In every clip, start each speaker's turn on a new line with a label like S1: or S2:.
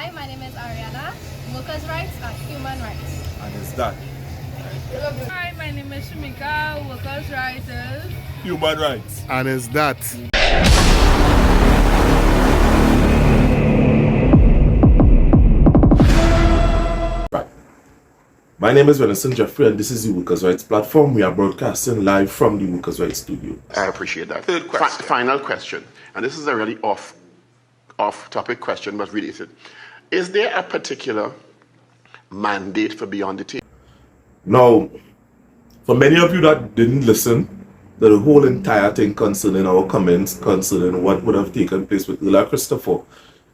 S1: Hi, my name is Ariana. Workers' rights are human rights.
S2: And it's that.
S3: Hi, my name is Shumika. Workers' rights is
S2: Human rights.
S4: And it's that.
S2: Right. My name is Venison Jeffrey and this is the Workers' Rights Platform. We are broadcasting live from the Workers' Rights Studio.
S5: I appreciate that. Third question. Final question. And this is a really off-topic question, but related. Is there a particular mandate for Beyond the Tape?
S2: Now, for many of you that didn't listen to the whole entire thing concerning our comments, concerning what would have taken place with Earla Christopher,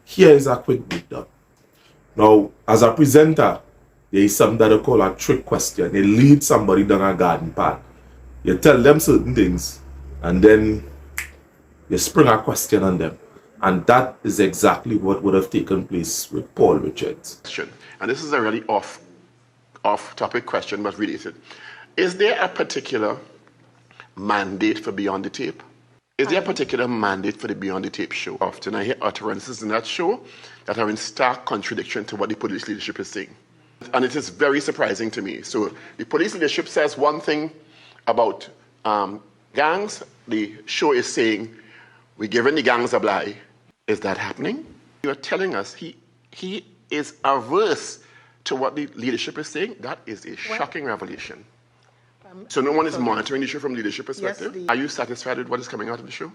S2: here is a quick breakdown. Now, as a presenter, there is something that I call a trick question. You lead somebody down a garden path. You tell them certain things, and then you spring a question on them. And that is exactly what would have taken place with Paul Richards.
S5: And this is a really off-topic question, but related. Is there a particular mandate for Beyond the Tape? Is there a particular mandate for the Beyond the Tape show? Often I hear utterances in that show that are in stark contradiction to what the police leadership is saying. And it is very surprising to me. So the police leadership says one thing about gangs. The show is saying, we're giving the gangs a bly. Is that happening? You're telling us he is averse to what the leadership is saying? That is a shocking revelation. So no one is monitoring the show from leadership perspective? Yes, are you satisfied with what is coming out of the show?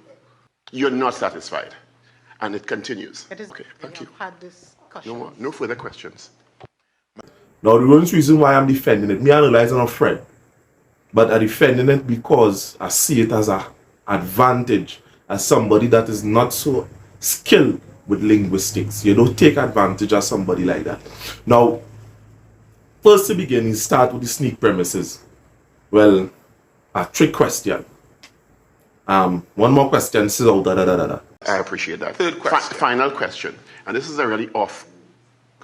S5: You're not satisfied. And it continues.
S6: It is,
S5: okay, thank you.
S6: Had discussions.
S5: No more, no further questions.
S2: Now, the only reason why I'm defending it, me and Earla is not a friend, but I'm defending it because I see it as an advantage as somebody that is not so skilled with linguistics. You don't take advantage of somebody like that. Now, first to begin, you start with the sneak premises. Well, a trick question. One more question. This is all
S5: I appreciate that. Third question. Final question. And this is a really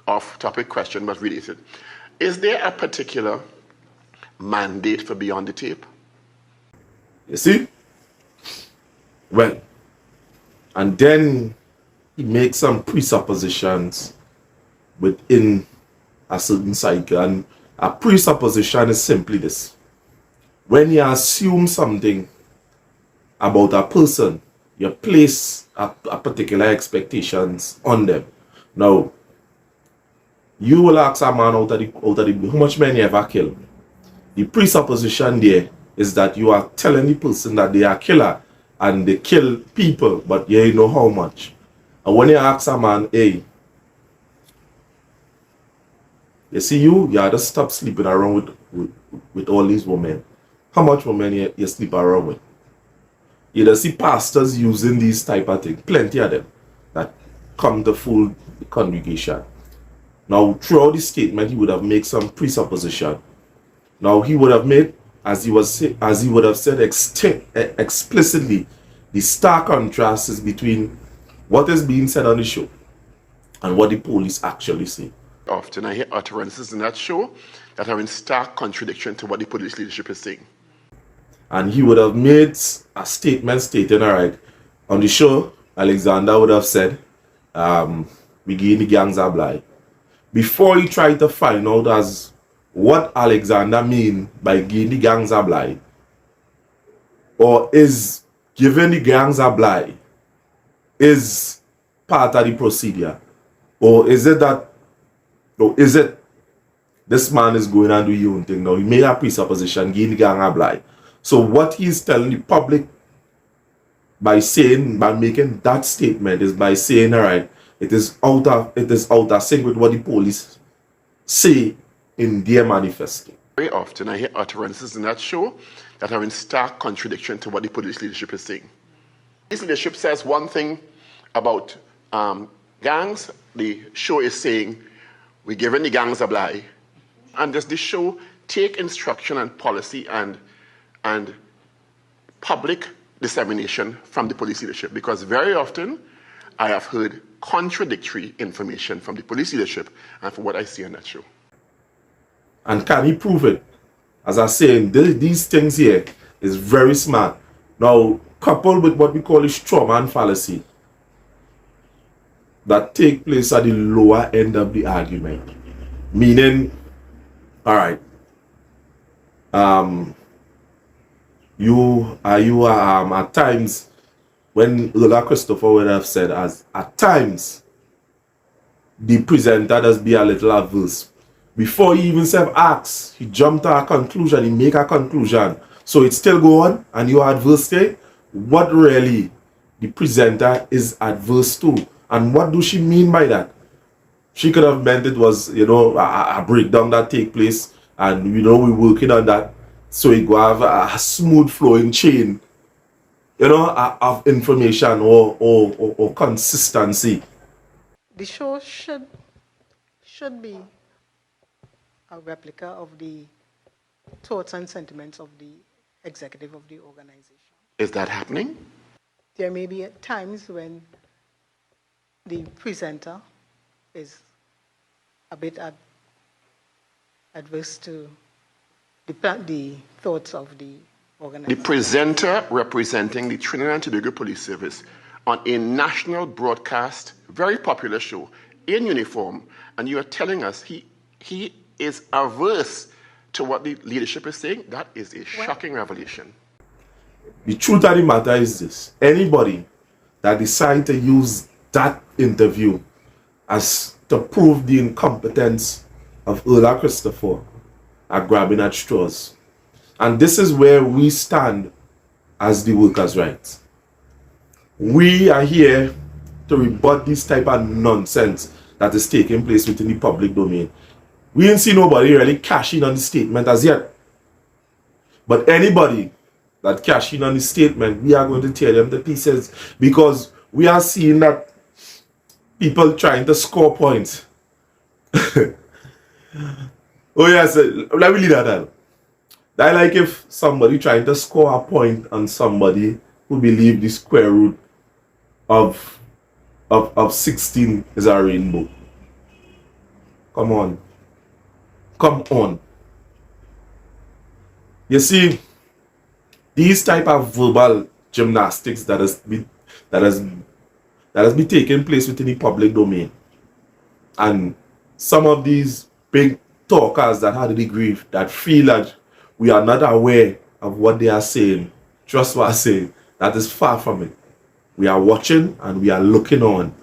S5: off-topic question, but related. Is there a particular mandate for Beyond the Tape?
S2: You see? Well, and then he makes some presuppositions within a certain cycle. And a presupposition is simply this. When you assume something about a person, you place a particular expectations on them. Now, you will ask a man out of the how much men you ever kill. The presupposition there is that you are telling the person that they are a killer and they kill people, but you know how much. And when you ask a man, hey, you see you have to stop sleeping around with all these women. How much women you sleep around with? You don't see pastors using these type of things. Plenty of them that come to fool the congregation. Now, throughout the statement, he would have made some presupposition. Now, he would have made, as he would have said explicitly, the stark contrast is between what is being said on the show and what the police actually say.
S5: Often I hear utterances in that show that are in stark contradiction to what the police leadership is saying.
S2: And he would have made a statement stating, all right, on the show, Alexander would have said, we give the gangs a bly. Before he tried to find out as what Alexander mean by giving the gangs a bly, or is giving the gangs a bly is part of the procedure, or is it that, or is it this man is going and do his own thing? Now he made a presupposition, giving the gang a bly. So what he's telling the public by making that statement is by saying, all right, it is out of sync with what the police say in their manifesto.
S5: Very often I hear utterances in that show that are in stark contradiction to what the police leadership is saying. Police leadership says one thing about gangs. The show is saying, we're giving the gangs a bly. And does the show take instruction and policy and public dissemination from the police leadership? Because very often I have heard contradictory information from the police leadership and from what I see on that show.
S2: And can he prove it? As I say, these things here is very smart. Now, coupled with what we call a straw man fallacy, that take place at the lower end of the argument. Meaning, all right, you at times when Earla Christopher would have said as at times the presenter does be a little averse. Before he even said acts, he jumped to a conclusion, he make a conclusion. So it still go on and you are adverse to what really the presenter is adverse to. And what do she mean by that? She could have meant it was, you know, a breakdown that take place and, you know, we're working on that. So it go have a smooth flowing chain, you know, of information or consistency.
S4: The show should be a replica of the thoughts and sentiments of the executive of the organization.
S5: Is that happening?
S4: There may be times when the presenter is a bit adverse to the thoughts of the
S5: The
S4: organization.
S5: presenter representing the Trinidad and Tobago Police Service on a national broadcast, very popular show, in uniform, and you are telling us he is averse to what the leadership is saying? That is a shocking revelation.
S2: The truth of the matter is this. Anybody that decide to use that interview as to prove the incompetence of Earla Christopher are grabbing at straws. And this is where we stand as the workers' rights. We are here to rebut this type of nonsense that is taking place within the public domain. We ain't see nobody really cash in on the statement as yet. But anybody that cash in on the statement, we are going to tear them to pieces because we are seeing that people trying to score points. Oh yes, let me leave that out. That like if somebody trying to score a point on somebody who believe the square root of 16 is a rainbow. Come on. Come on. You see, these type of verbal gymnastics that has been taking place within the public domain, and some of these big talkers that had a degree that feel that we are not aware of what they are saying, trust what I say, that is far from it. We are watching and we are looking on,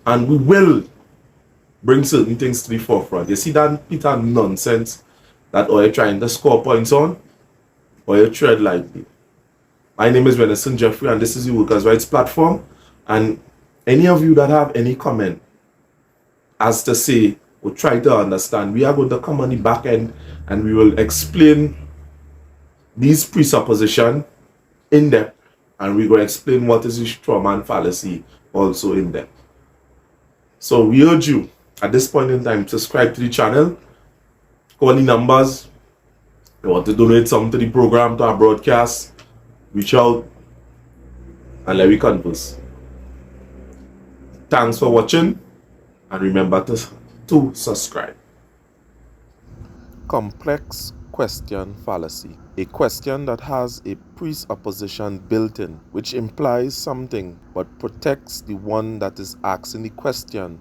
S2: and we will bring certain things to the forefront. You see that bit of nonsense that or you're trying to score points on, or you tread lightly. My name is Renison Jeffrey, and this is the Workers' Rights Platform. And any of you that have any comment as to say or try to understand, we are going to come on the back end and we will explain these presuppositions in depth, and we're going to explain what is the straw man fallacy also in depth. So we urge you at this point in time, subscribe to the channel, call the numbers. You want to donate something to the program, to our broadcast, reach out and let me converse. Thanks for watching, and remember to subscribe. Complex question fallacy. A question that has a presupposition built in, which implies something but protects the one that is asking the question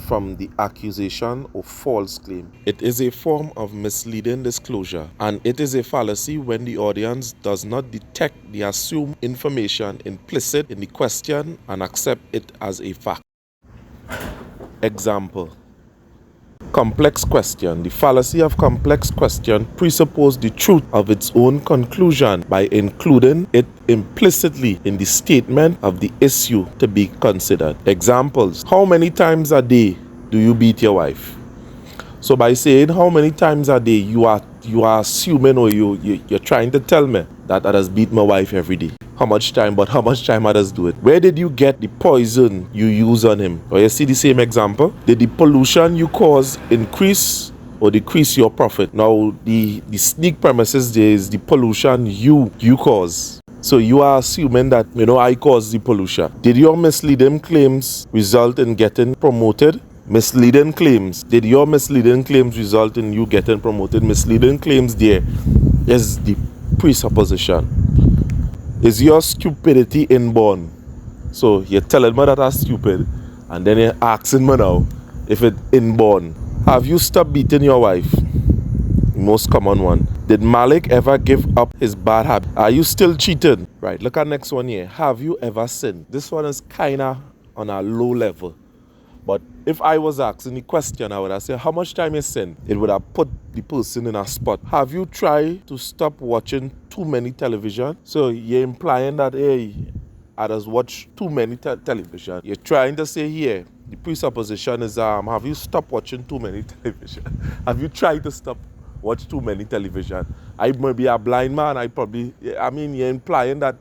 S2: from the accusation or false claim. It is a form of misleading disclosure, and it is a fallacy when the audience does not detect the assumed information implicit in the question and accept it as a fact. Example: complex question. The fallacy of complex question presupposes the truth of its own conclusion by including it implicitly in the statement of the issue to be considered. Examples: how many times a day do you beat your wife? So by saying how many times a day, you are assuming, or you're trying to tell me that I just beat my wife every day. How much time I just do it? Where did you get the poison you use on him? Or you see the same example? Did the pollution you cause increase or decrease your profit? Now the sneak premises there is the pollution you cause. So you are assuming that, I caused the pollution. Did your misleading claims result in getting promoted? Misleading claims. Did your misleading claims result in you getting promoted? Misleading claims there is the presupposition. Is your stupidity inborn? So you're telling me that I'm stupid. And then you're asking me now if it's inborn. Have you stopped beating your wife? The most common one. Did Malik ever give up his bad habit? Are you still cheating? Right, look at next one here. Have you ever sinned? This one is kinda on a low level. But if I was asking the question, I would have said, how much time you sin? It would have put the person in a spot. Have you tried to stop watching too many television? So you're implying that, hey, I just watch too many television. You're trying to say here, the presupposition is, have you stopped watching too many television? Have you tried to stop watch too many television? I may be a blind man. You're implying that,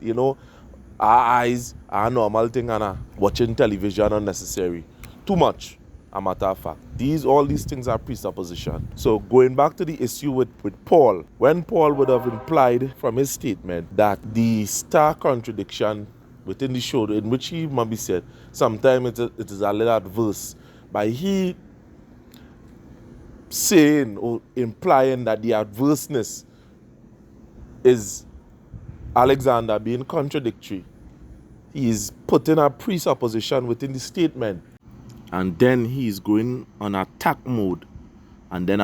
S2: our eyes are a normal thing and watching television unnecessary. Too much, a matter of fact. All these things are presupposition. So going back to the issue with Paul, when Paul would have implied from his statement that the stark contradiction within the show in which he maybe said, sometimes it is a little adverse, by he saying or implying that the adverseness is Alexander being contradictory. He is putting a presupposition within the statement. And then he is going on attack mode. And then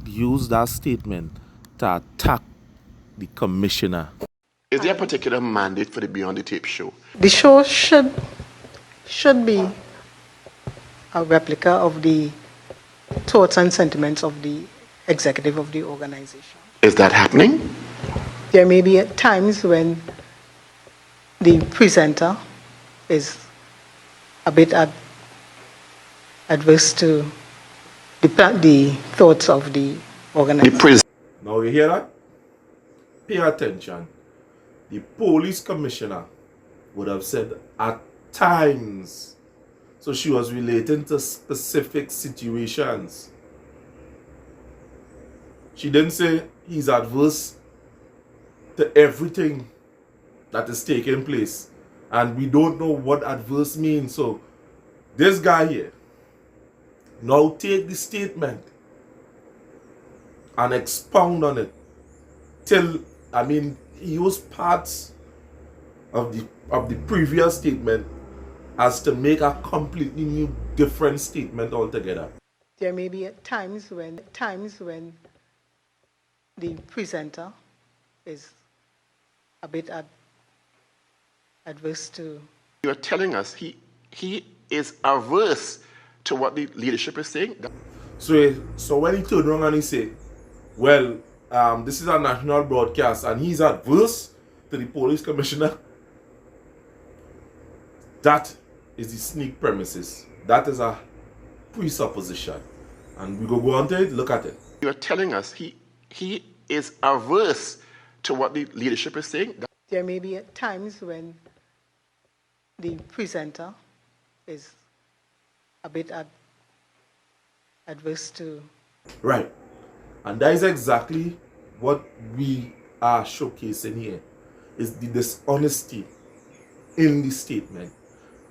S2: use that statement to attack the commissioner.
S5: Is there a particular mandate for the Beyond the Tape show?
S4: The show should be a replica of the thoughts and sentiments of the executive of the organization.
S5: Is that happening?
S4: There may be times when the presenter is a bit adverse to the thoughts of the organization.
S2: Now you hear that? Pay attention. The police commissioner would have said at times. So she was relating to specific situations. She didn't say he's adverse to everything that is taking place. And we don't know what adverse means. So this guy here, now take the statement and expound on it till, he used parts of the previous statement as to make a completely new, different statement altogether.
S4: There may be times when the presenter is a bit adverse to.
S5: You're telling us he is averse to what the leadership is saying?
S2: So when he turned around and he said, well, this is a national broadcast and he's adverse to the police commissioner, that is the sneak premises. That is a presupposition. And we go on to it, look at it.
S5: You're telling us he is averse to what the leadership is saying?
S4: There may be times when the presenter is a bit adverse to.
S2: Right. And that is exactly what we are showcasing here, is the dishonesty in the statement.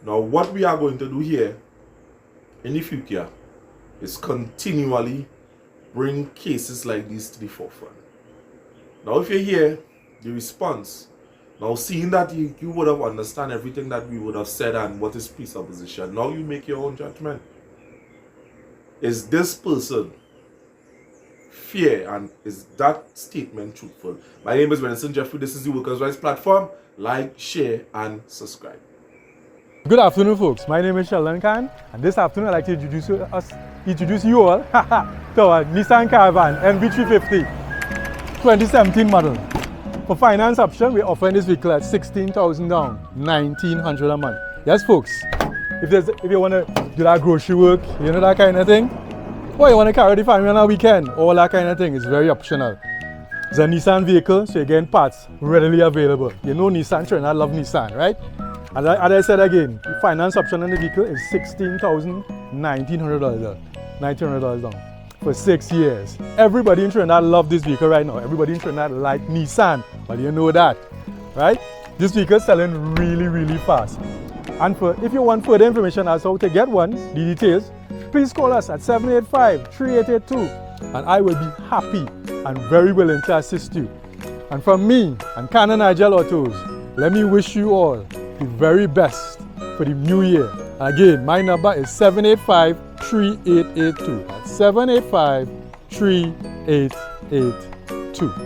S2: Now, what we are going to do here in the future is continually bring cases like these to the forefront. Now, if you hear the response, now seeing that you would have understand everything that we would have said and what is presupposition, now you make your own judgment. Is this person fair and is that statement truthful? My name is Benson Jeffrey. This is the Workers' Rights Platform. Like, share, and subscribe.
S6: Good afternoon, folks. My name is Sheldon Khan, and this afternoon I'd like to introduce you all to our Nissan Caravan MV350 2017 model. For finance option, we're offering this vehicle at $16,000 down, $1,900 a month. Yes, folks. If you want to do that grocery work, that kind of thing, or you want to carry the family on a weekend, all that kind of thing is very optional. It's a Nissan vehicle, so you're getting parts readily available. You know Nissan, sure, and I love Nissan, right? As I said again, the finance option on the vehicle is $1,900 down for 6 years. Everybody in Trinidad loves this vehicle right now. Everybody in Trinidad like Nissan, but you know that, right? This vehicle is selling really, really fast. And if you want further information as how to get one, the details, please call us at 785-3882, and I will be happy and very willing to assist you. And from me and Canon Nigel Autos, let me wish you all the very best for the new year. Again, my number is 785-3882. That's 785-3882.